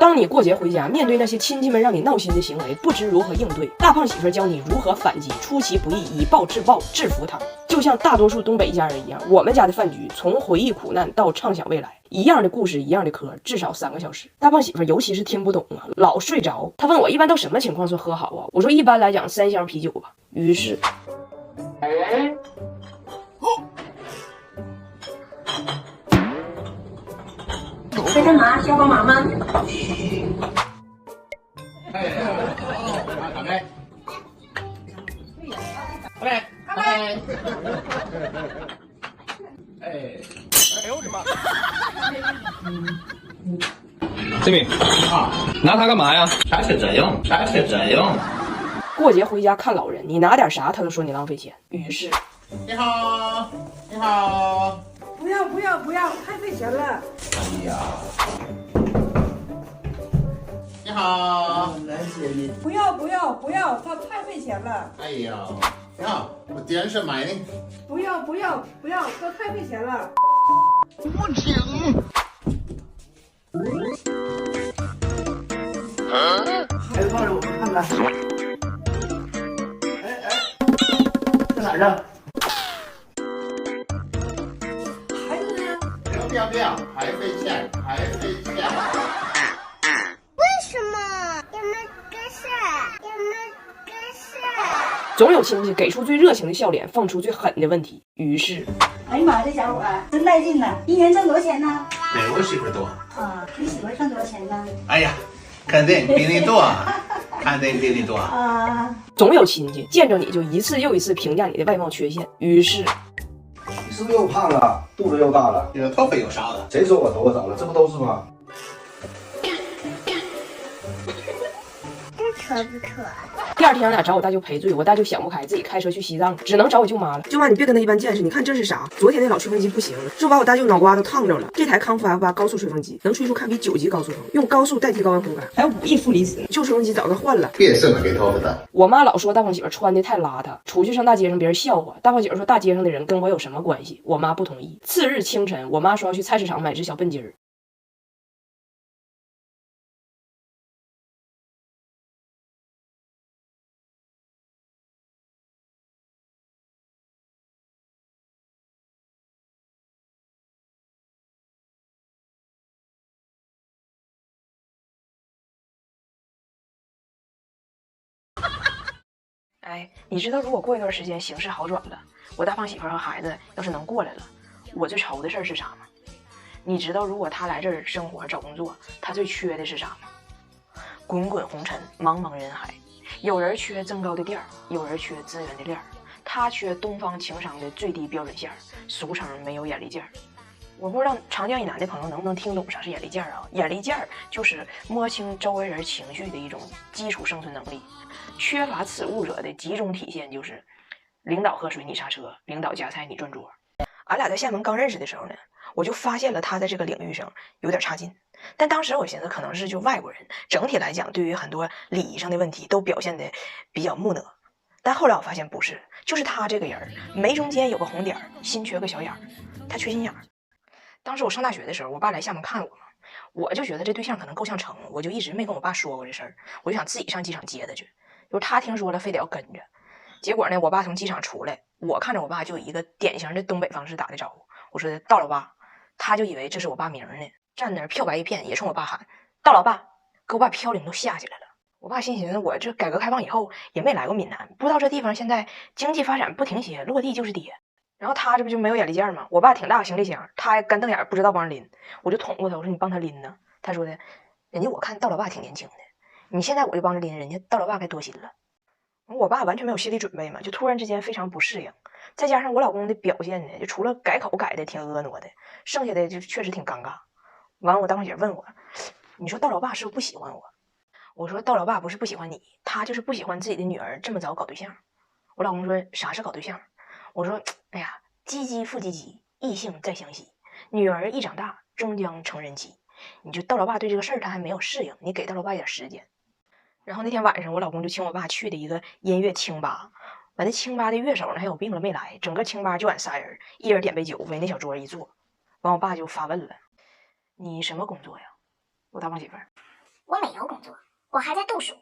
当你过节回家，面对那些亲戚们让你闹心的行为，不知如何应对，大胖媳妇教你如何反击，出其不意，以暴制暴，制服他。就像大多数东北家人一样，我们家的饭局从回忆苦难到畅想未来，一样的故事，一样的嗑，至少3个小时。大胖媳妇尤其是听不懂啊，老睡着。他问我一般到什么情况算喝好啊？我说一般来讲3箱啤酒吧。于是，在干嘛？需要帮忙吗？哎呦我的妈！这米啊，拿它干嘛呀？啥是这用？啥是这用？过节回家看老人，你拿点啥他都说你浪费钱。于是，你好，你好。不要，太费钱了。哎呀，你好，来接你。不要，这太费钱了。哎呀，你好，我点什么买呢？不要，这太费钱了。我请。孩子抱着我看看。哎，在哪儿呢？孩子呢？不要，还费钱。为什么？有没有个事？总有亲戚给出最热情的笑脸，放出最狠的问题。于是，哎呀妈呀，这小伙儿真带劲呢！一年挣多少钱呢？比我媳妇多。啊，你媳妇挣多少钱呢？哎呀，肯定比你多，总有亲戚见着你就一次又一次评价你的外貌缺陷。于是，你是不是又胖了，肚子又大了？你的头发又少了。谁说我头发少了？这不都是吗？这可不可？第2天俺俩找我大舅赔罪，我大舅想不开，自己开车去西藏，只能找我舅妈了。舅妈，你别跟他一般见识，你看这是啥？昨天那老吹风机不行，是把我大舅脑瓜都烫着了。这台康复 F8高速吹风机能吹出堪比9级高速风，用高速代替高温烘干，还有5亿负离子。旧吹风机早该换了。别省了给头发的。我妈老说大胖媳妇穿的太邋遢，出去上大街上别人笑话。大胖媳妇说大街上的人跟我有什么关系？我妈不同意。次日清晨，我妈说要去菜市场买只小笨鸡儿。哎，你知道如果过一段时间形势好转了，我大胖媳妇和孩子要是能过来了，我最愁的事儿是啥吗？你知道如果他来这儿生活找工作，他最缺的是啥吗？滚滚红尘，茫茫人海，有人缺增高的垫儿，有人缺资源的链儿，他缺东方情商的最低标准线儿，俗称没有眼力劲儿。我不知道长江以南的朋友能不能听懂啥是眼力劲儿啊？眼力劲儿就是摸清周围人情绪的一种基础生存能力。缺乏此物者的集中体现就是领导喝水你刹车，领导夹菜你转桌。俺俩在厦门刚认识的时候呢，我就发现了他在这个领域上有点差劲。但当时我寻思可能是就外国人整体来讲对于很多礼仪上的问题都表现得比较木讷。但后来我发现不是，就是他这个人眉中间有个红点，心缺个小眼儿，他缺心眼儿。当时我上大学的时候，我爸来厦门看我嘛，我就觉得这对象可能够呛成，我就一直没跟我爸说过这事儿，我就想自己上机场接他去。就是他听说了，非得要跟着。结果呢，我爸从机场出来，我看着我爸就以一个典型的东北方式打的招呼，我说到老爸，他就以为这是我爸名呢，站那儿漂白一片，也冲我爸喊到老爸，给我爸飘零都下去来了。我爸心寻思，我这改革开放以后也没来过闽南，不知道这地方现在经济发展不停歇，落地就是跌。然后他这不就没有眼力劲吗？我爸挺大个行李箱，他还干瞪眼不知道帮人拎，我就捅过他，我说你帮他拎呢。他说的，人家我看到老爸挺年轻的，你现在我就帮着拎，人家到老爸该多心了。我爸完全没有心理准备嘛，就突然之间非常不适应，再加上我老公的表现呢，就除了改口改的挺婀娜的，剩下的就确实挺尴尬。完，我大胖姐问我，你说到老爸是不是不喜欢我？我说到老爸不是不喜欢你，他就是不喜欢自己的女儿这么早搞对象。我老公说啥是搞对象？我说哎呀，唧唧复唧唧，异性再相惜，女儿一长大终将成人妻。你就到老爸对这个事儿他还没有适应，你给到老爸一点时间。然后那天晚上我老公就请我爸去的一个音乐清吧，完那清吧的乐手呢还有病了没来，整个清吧就俺仨人，一人点杯酒，围那小桌一坐。完我爸就发问了，你什么工作呀？我大胖媳妇儿，我没有工作，我还在读书。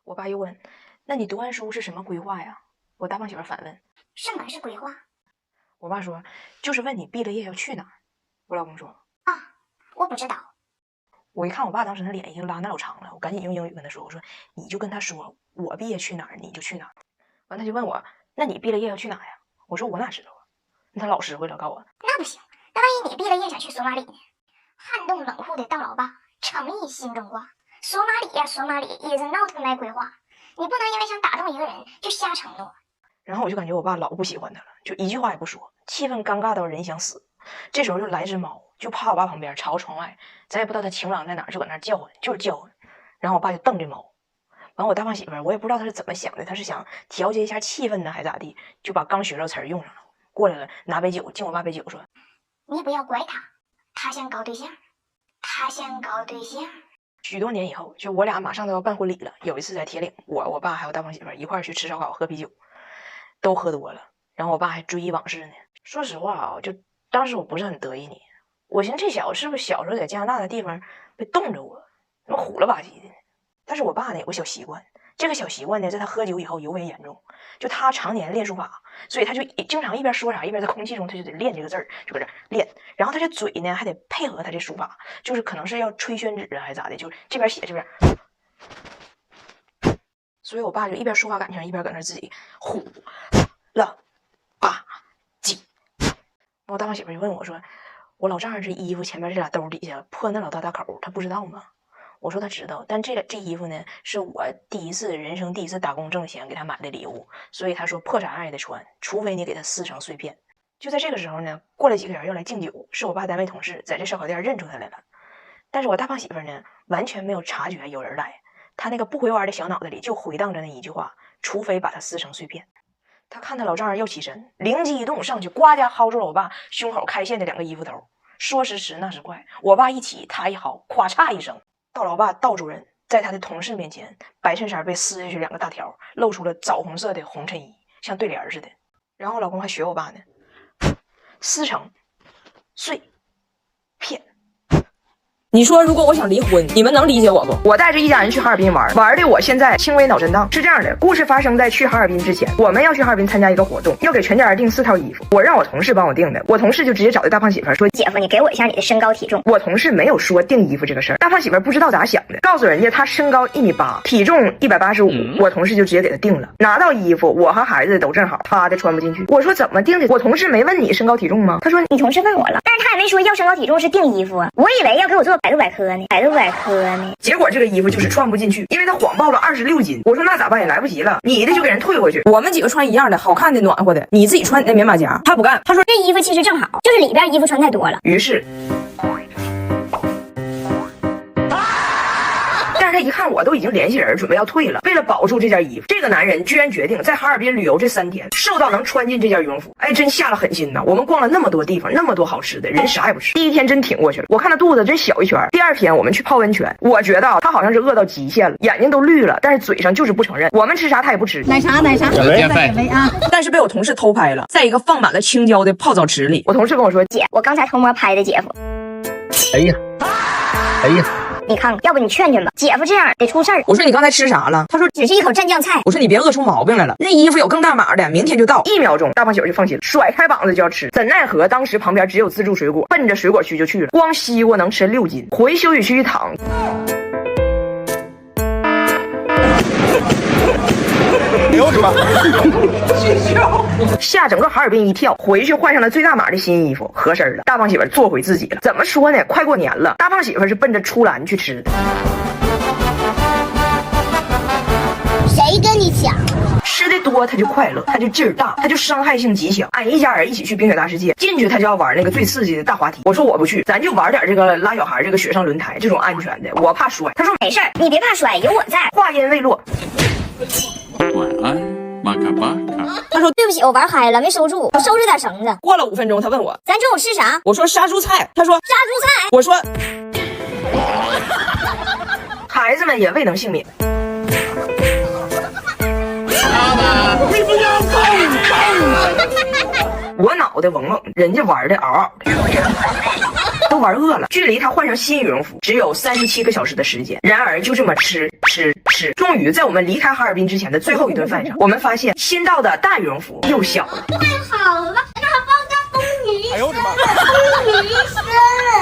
我爸又问，那你读完书是什么规划呀？我大胖媳妇反问，什么是规划？我爸说，就是问你毕了业要去哪儿。我老公说，我不知道。我一看我爸当时那脸已经拉那老长了，我赶紧用英语跟他说，我说你就跟他说我毕业去哪儿你就去哪儿。完他就问我，那你毕了业要去哪呀？我说我哪知道啊，他老实惠了，告诉我那不行，那万一你毕了业想去索马里呢？撼动冷酷的大老爸，诚意心中挂。索马里呀，索马里也是闹腾来规划，你不能因为想打动一个人就瞎承诺。然后我就感觉我爸老不喜欢他了，就一句话也不说，气氛尴尬到人想死。这时候就来只猫，就趴我爸旁边朝窗外，咱也不知道它情郎在哪儿，就搁那叫唤，就是叫唤。然后我爸就瞪这猫。完我大胖媳妇儿，我也不知道他是怎么想的，他是想调节一下气氛呢，还咋地，就把刚学着词儿用上了。过来了，拿杯酒敬我爸杯酒，说：“你不要怪他，他想搞对象，他想搞对象。”许多年以后，就我俩马上都要办婚礼了。有一次在铁岭，我爸还有大胖媳妇儿一块儿去吃烧烤、喝啤酒，都喝多了。然后我爸还追忆往事呢。说实话啊，就当时我不是很得意你，我寻思这小子是不是小时候在加拿大的地方被冻着我，怎么虎了吧唧的呢？但是我爸呢有个小习惯，这个小习惯呢在他喝酒以后尤为严重。就他常年练书法，所以他就经常一边说啥一边在空气中他就得练这个字儿，就搁这练。然后他这嘴呢还得配合他这书法，就是可能是要吹宣纸啊还是咋的，就这边写这边。所以我爸就一边书法感情一边搁那自己虎了吧唧。我大胖媳妇就问我说，我老丈人这衣服前面这俩兜底下破那老大口，他不知道吗？我说他知道，但这衣服呢是我人生第一次打工挣钱给他买的礼物，所以他说破啥样也得穿，除非你给他撕成碎片。就在这个时候呢，过来几个人要来敬酒，是我爸单位同事在这烧烤店认出他来了。但是我大胖媳妇呢完全没有察觉有人来，他那个不回弯的小脑袋里就回荡着那一句话，除非把它撕成碎片。他看他老丈人要起身，灵机一动上去呱家薅住了我爸胸口开线的两个衣服头，说时迟那时快，我爸一起他一薅，咵嚓一声，道老爸道主任在他的同事面前，白衬衫被撕下去两个大条，露出了枣红色的红衬衣，像对联似的。然后我老公还学我爸呢，撕成碎片。你说如果我想离婚，你们能理解我不？我带着一家人去哈尔滨玩的我现在轻微脑震荡。是这样的，故事发生在去哈尔滨之前，我们要去哈尔滨参加一个活动，要给全家人订4套衣服，我让我同事帮我订的。我同事就直接找的大胖媳妇说，姐夫你给我一下你的身高体重。我同事没有说订衣服这个事儿，大胖媳妇不知道咋想的，告诉人家她身高1.8米，体重185，我同事就直接给她订了。拿到衣服我和孩子都正好，她的穿不进去。我说怎么订的？我同事没问你身高体重吗？他说你同事问我了，但是他也没说要身高体重是订衣服啊，我以为要给我做百度百科呢。结果这个衣服就是穿不进去，因为他谎报了26斤。我说那咋办也来不及了，你的就给人退回去。我们几个穿一样的，好看的，暖和的，你自己穿你的棉马甲。他不干，他说这衣服其实正好，就是里边衣服穿太多了。于是他一看我都已经联系人准备要退了，为了保住这件衣服，这个男人居然决定在哈尔滨旅游这3天，瘦到能穿进这件羽绒服。哎，真下了狠心呐！我们逛了那么多地方，那么多好吃的，人啥也不吃。第1天真挺过去了，我看他肚子真小一圈。第2天我们去泡温泉，我觉得他好像是饿到极限了，眼睛都绿了，但是嘴上就是不承认。我们吃啥他也不吃，奶茶啊！但是被我同事偷拍了，在一个放满了青椒的泡澡池里。我同事跟我说，姐，我刚才偷摸拍的姐夫。哎呀，你看看，要不你劝劝吧，姐夫这样得出事儿。我说你刚才吃啥了？他说只是一口蘸酱菜。我说你别饿出毛病来了，那衣服有更大码的，明天就到。1秒钟，大胖媳妇就放心了，甩开膀子就要吃。怎奈何当时旁边只有自助水果，奔着水果区就去了。光西瓜能吃6斤，回休息区一躺。哎呦我的妈！吓整个哈尔滨一跳，回去换上了最大码的新衣服，合身了。大胖媳妇做回自己了。怎么说呢？快过年了，大胖媳妇是奔着出栏去吃的。谁跟你讲？吃的多他就快乐，他就劲儿大，他就伤害性极强。俺一家人一起去冰雪大世界，进去他就要玩那个最刺激的大滑梯。我说我不去，咱就玩点这个拉小孩这个雪上轮胎这种安全的，我怕摔。他说没事儿，你别怕摔，有我在。话音未落，晚安，玛卡巴卡。他说对不起，我玩嗨了，没收住，我收拾点绳子。过了5分钟，他问我咱中午吃啥？我说杀猪菜。他说杀猪菜。我说孩子们也未能幸免。我脑袋嗡嗡，人家玩的嗷嗷的。都玩饿了。距离他换上新羽绒服只有37个小时的时间，然而就这么吃，终于在我们离开哈尔滨之前的最后一顿饭上，我们发现新到的大羽绒服又小了。太好了，那包大风女生了，风女生了。